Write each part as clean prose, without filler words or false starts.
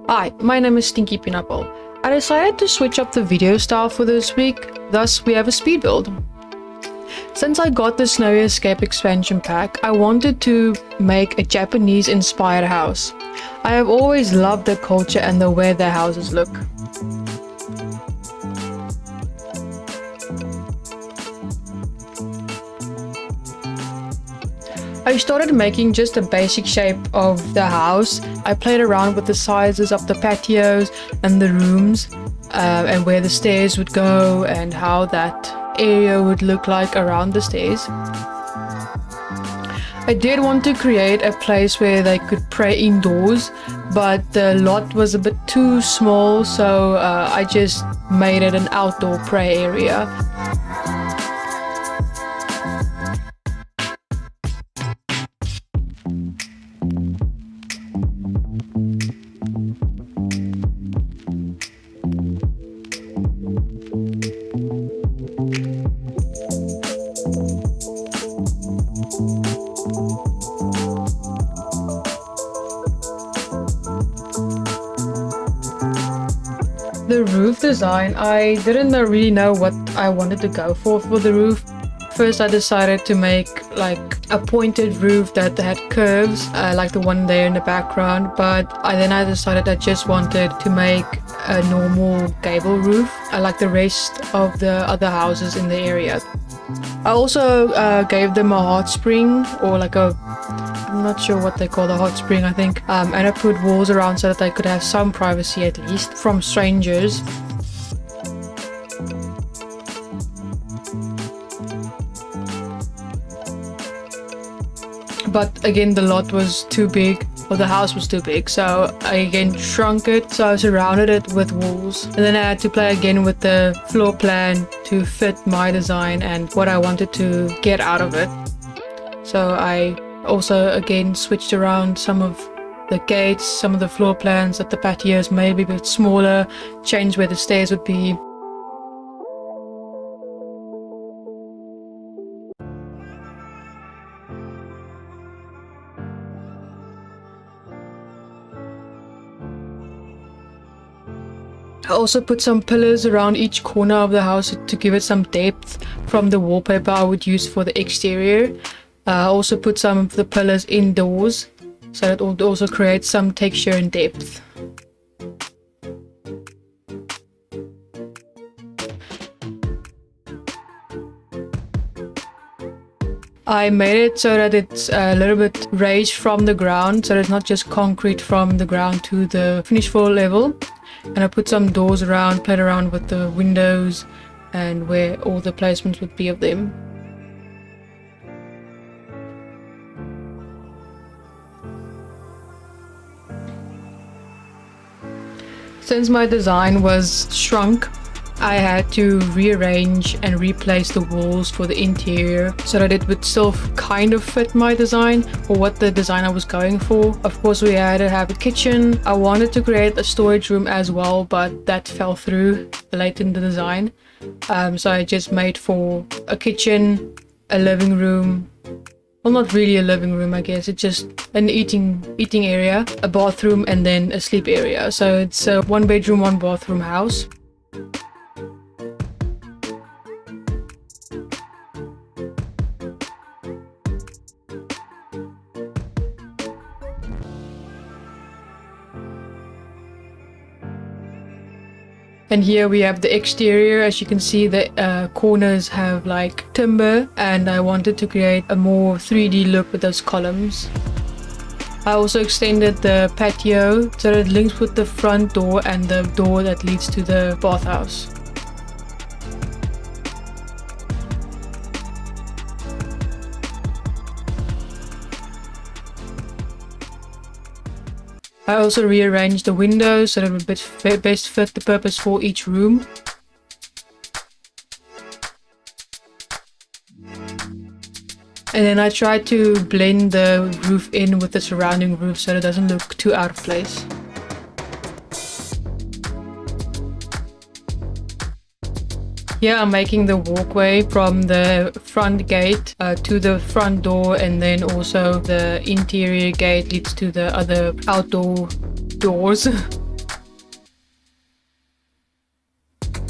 Hi, my name is Stinky Pineapple. I decided to switch up the video style for this week, thus we have a speed build. Since I got the Snowy Escape expansion pack, I wanted to make a Japanese inspired house. I have always loved the culture and the way their houses look. I started making just a basic shape of the house. I played around with the sizes of the patios and the rooms and where the stairs would go and how that area would look like around the stairs. I did want to create a place where they could pray indoors, but the lot was a bit too small, so I just made it an outdoor prayer area. The roof design, I didn't really know what I wanted to go for the roof. First I decided to make like a pointed roof that had curves, like the one there in the background, but then I decided I just wanted to make a normal gable roof, like the rest of the other houses in the area. I also gave them a hot spring, or like I'm not sure what they call the hot spring, I think, and I put walls around so that they could have some privacy at least from strangers. But again, the lot was too big, or the house was too big, so I again shrunk it, so I surrounded it with walls. And then I had to play again with the floor plan to fit my design and what I wanted to get out of it. So I also again switched around some of the gates, some of the floor plans, that the patios may be a bit smaller, changed where the stairs would be. I also put some pillars around each corner of the house to give it some depth from the wallpaper I would use for the exterior. I also put some of the pillars indoors, so that it also creates some texture and depth. I made it so that it's a little bit raised from the ground, so that it's not just concrete from the ground to the finished floor level. And I put some doors around, played around with the windows and where all the placements would be of them. Since my design was shrunk, I had to rearrange and replace the walls for the interior so that it would still kind of fit my design or what the design I was going for. Of course, we had to have a kitchen. I wanted to create a storage room as well, but that fell through late in the design. So I just made for a kitchen, a living room. Well, not really a living room, I guess. It's just an eating area, a bathroom, and then a sleep area. So it's a 1-bedroom, 1-bathroom house. And here we have the exterior. As you can see, the corners have like timber, and I wanted to create a more 3D look with those columns. I also extended the patio so that it links with the front door and the door that leads to the bathhouse. I also rearranged the windows so that it would best fit the purpose for each room. And then I tried to blend the roof in with the surrounding roof so that it doesn't look too out of place. Here I'm making the walkway from the front gate to the front door, and then also the interior gate leads to the other outdoor doors.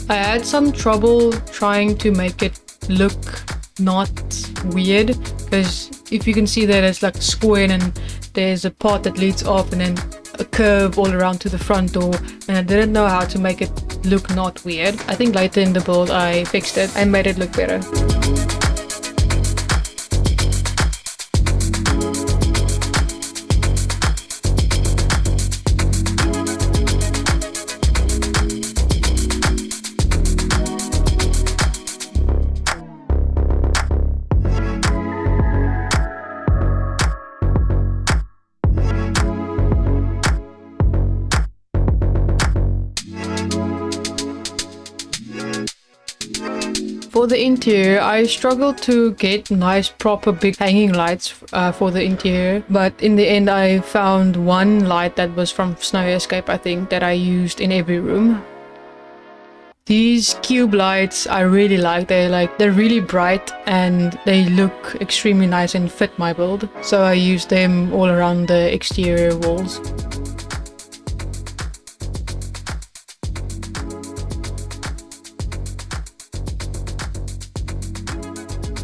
I had some trouble trying to make it look not weird, because if you can see that it's like a square and there's a part that leads off and then a curve all around to the front door, and I didn't know how to make it look not weird. I think later in the build I fixed it and made it look better. For the interior, I struggled to get nice proper big hanging lights for the interior, but in the end I found one light that was from Snow Escape, I think, that I used in every room. These cube lights I really like. They're really bright and they look extremely nice and fit my build, so I used them all around the exterior walls.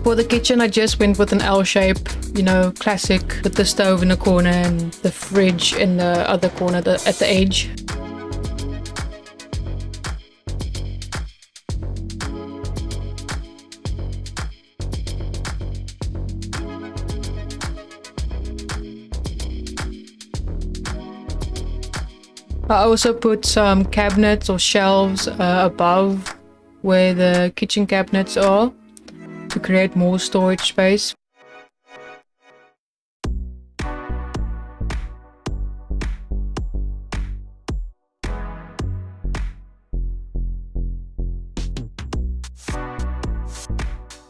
For the kitchen, I just went with an L shape, you know, classic, with the stove in the corner and the fridge in the other corner at the edge. I also put some cabinets or shelves above where the kitchen cabinets are, to create more storage space.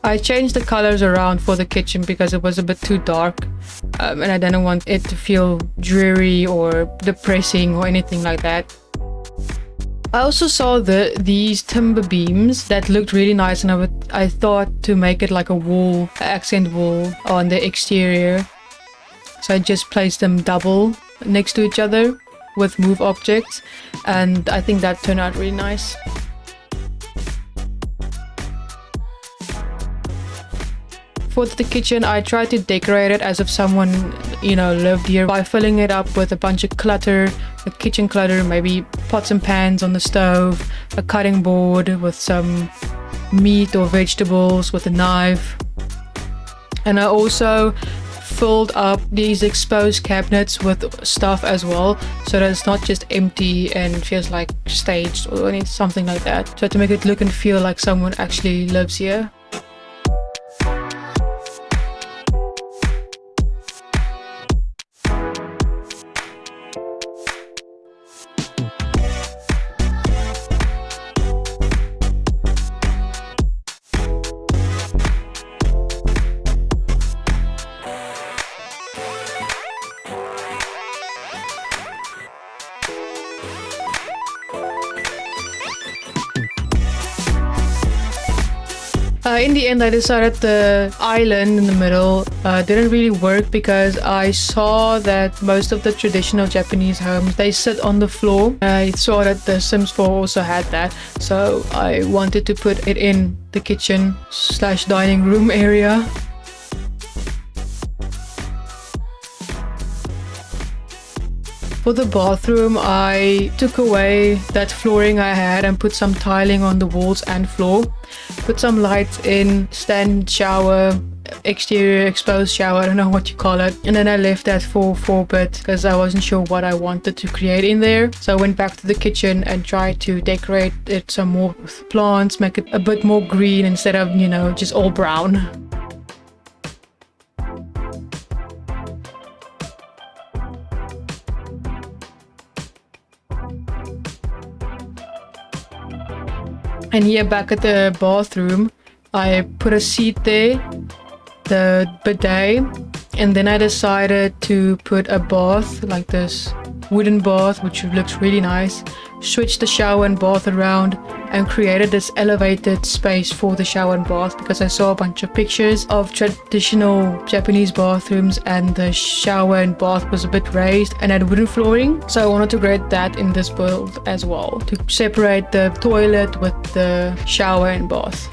I changed the colors around for the kitchen because it was a bit too dark, and I didn't want it to feel dreary or depressing or anything like that. I also saw these timber beams that looked really nice, and I thought to make it like a wall, accent wall on the exterior. So I just placed them double next to each other with move objects, and I think that turned out really nice. For the kitchen, I tried to decorate it as if someone, you know, lived here by filling it up with a bunch of clutter, with kitchen clutter, maybe pots and pans on the stove, a cutting board with some meat or vegetables with a knife. And I also filled up these exposed cabinets with stuff as well, so that it's not just empty and feels like staged or something like that. So to make it look and feel like someone actually lives here. In the end, I decided the island in the middle didn't really work, because I saw that most of the traditional Japanese homes, they sit on the floor. I saw that the Sims 4 also had that, so I wanted to put it in the kitchen / dining room area. For the bathroom, I took away that flooring I had and put some tiling on the walls and floor. Put some lights in, stand shower, exterior exposed shower, I don't know what you call it. And then I left that for 4-bit because I wasn't sure what I wanted to create in there. So I went back to the kitchen and tried to decorate it some more with plants, make it a bit more green instead of, you know, just all brown. And here back at the bathroom, I put a seat there, the bidet, and then I decided to put a bath like this wooden bath, which looks really nice. Switched the shower and bath around and created this elevated space for the shower and bath because I saw a bunch of pictures of traditional Japanese bathrooms and the shower and bath was a bit raised and had wooden flooring. So I wanted to create that in this build as well, to separate the toilet with the shower and bath.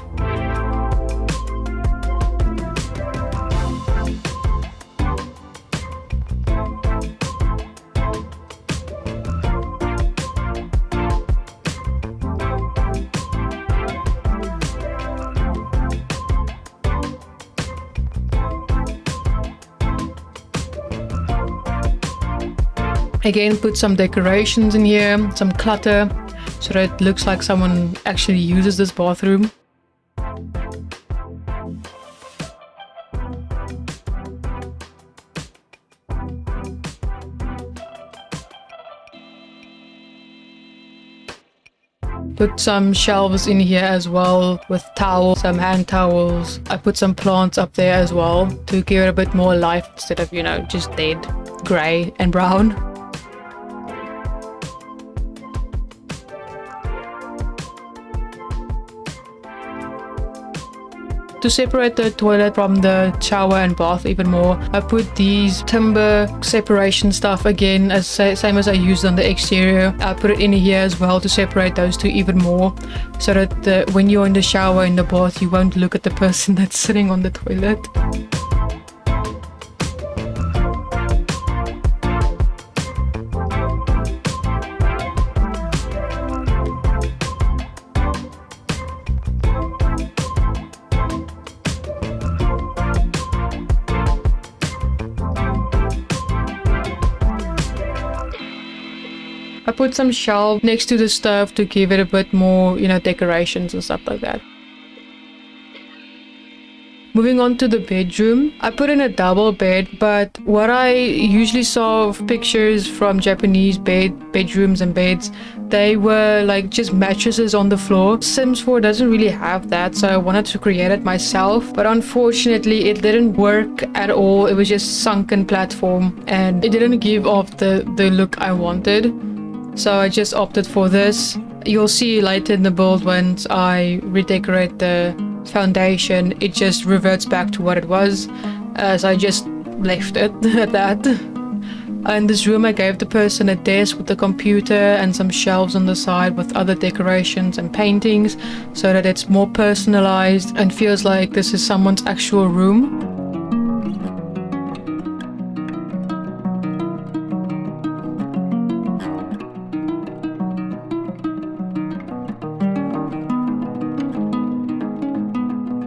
Again, put some decorations in here, some clutter, so that it looks like someone actually uses this bathroom. Put some shelves in here as well with towels, some hand towels. I put some plants up there as well to give it a bit more life instead of, just dead, grey and brown. To separate the toilet from the shower and bath even more, I put these timber separation stuff again, same as I used on the exterior. I put it in here as well to separate those two even more, so that when you're in the shower in the bath, you won't look at the person that's sitting on the toilet. I put some shelves next to the stove to give it a bit more, decorations and stuff like that. Moving on to the bedroom, I put in a double bed, but what I usually saw of pictures from Japanese bedrooms and beds, they were like just mattresses on the floor. Sims 4 doesn't really have that, so I wanted to create it myself, but unfortunately it didn't work at all. It was just sunken platform and it didn't give off the look I wanted. So I just opted for this. You'll see later in the build once I redecorate the foundation, it just reverts back to what it was. So I just left it at that. In this room I gave the person a desk with a computer and some shelves on the side with other decorations and paintings, so that it's more personalized and feels like this is someone's actual room.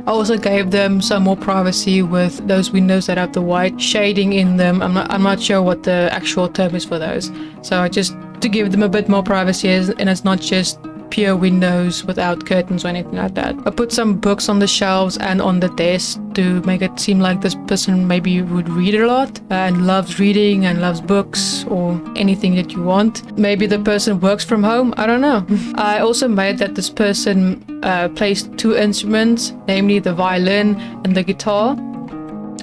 I also gave them some more privacy with those windows that have the white shading in them. I'm not sure what the actual term is for those. So I just to give them a bit more privacy, and it's not just pure windows without curtains or anything like that. I put some books on the shelves and on the desk to make it seem like this person maybe would read a lot and loves reading and loves books or anything that you want. Maybe the person works from home, I don't know. I also made that this person plays two instruments, namely the violin and the guitar.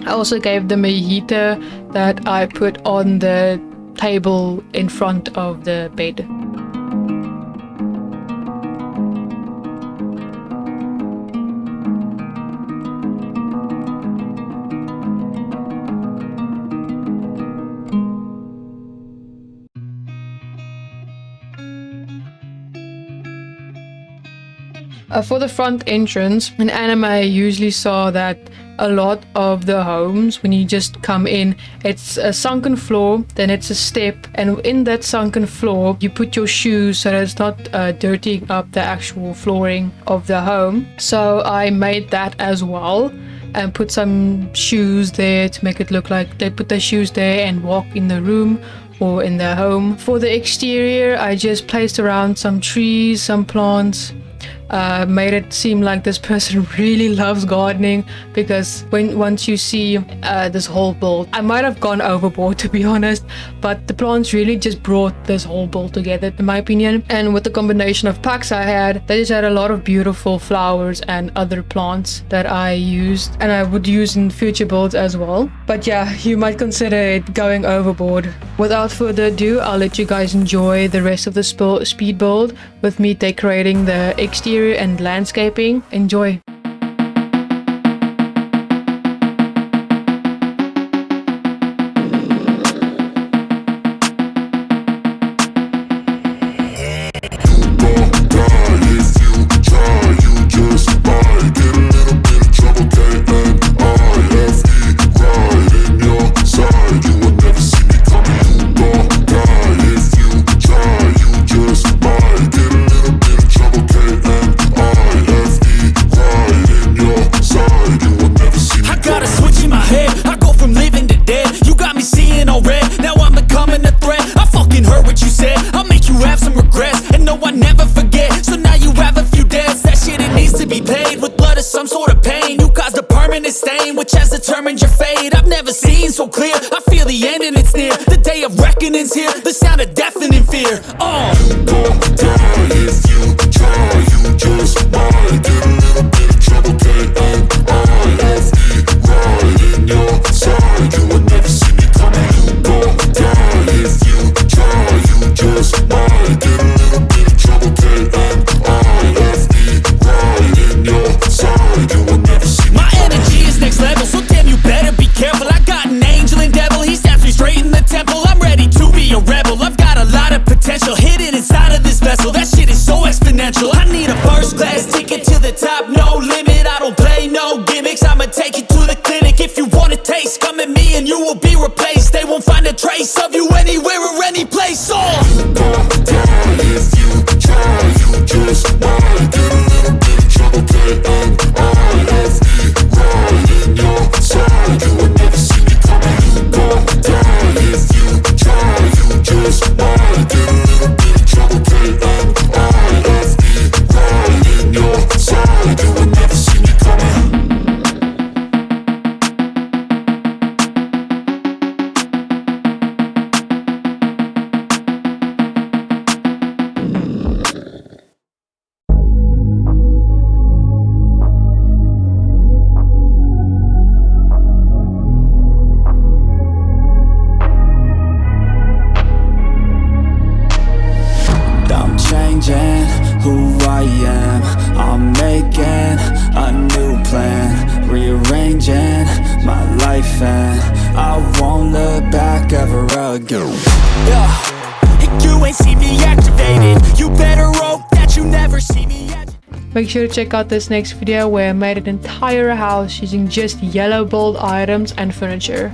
I also gave them a heater that I put on the table in front of the bed. For the front entrance, in anime I usually saw that a lot of the homes, when you just come in, it's a sunken floor, then it's a step, and in that sunken floor you put your shoes so that it's not dirtying up the actual flooring of the home. So I made that as well and put some shoes there to make it look like they put their shoes there and walk in the room or in their home. For the exterior I just placed around some trees, some plants, made it seem like this person really loves gardening, because once you see this whole build, I might have gone overboard to be honest, but the plants really just brought this whole build together in my opinion. And with the combination of packs I had, they just had a lot of beautiful flowers and other plants that I used and I would use in future builds as well. But yeah, you might consider it going overboard. Without further ado, I'll let you guys enjoy the rest of the speed build with me decorating the exterior and landscaping. Enjoy! Some sort of pain, you caused a permanent stain, which has determined your fate. I've never seen so clear, I feel the end and it's near. The day of reckoning's here, the sound of deafening fear. You won't die if you try, you just might get a little bit of trouble, K-N-I-F-E, right in your side, you will never see me coming. You won't die if you try, you just might get a little bit of trouble, K-N-I-F-E, right in your side, you will never see me. My energy is next level, so damn you better be careful. I got an angel and devil, he stabs me straight in the temple. I'm ready to be a rebel, I've got a lot of potential hidden inside of this vessel. That shit is so exponential. I need a first class ticket to the top, no limit. I don't play no gimmicks, I'ma take you to the clinic. If you want a taste, come at me and you will be replaced. They won't find a trace of you anywhere or any place. You won't die if you try, you just might get a little bit of trouble, K-N-I-F-E, right in your side, you will never see me coming. You won't die if you try, you just might get a little bit of trouble, K-N-I-F-E, right in your side, you will never see me coming. Who I am, I'm making a new plan, rearranging my life and I won't look back ever again. You ain't see me activated, you better hope that you never see me activated. Make sure to check out this next video where I made an entire house using just yellow bold items and furniture.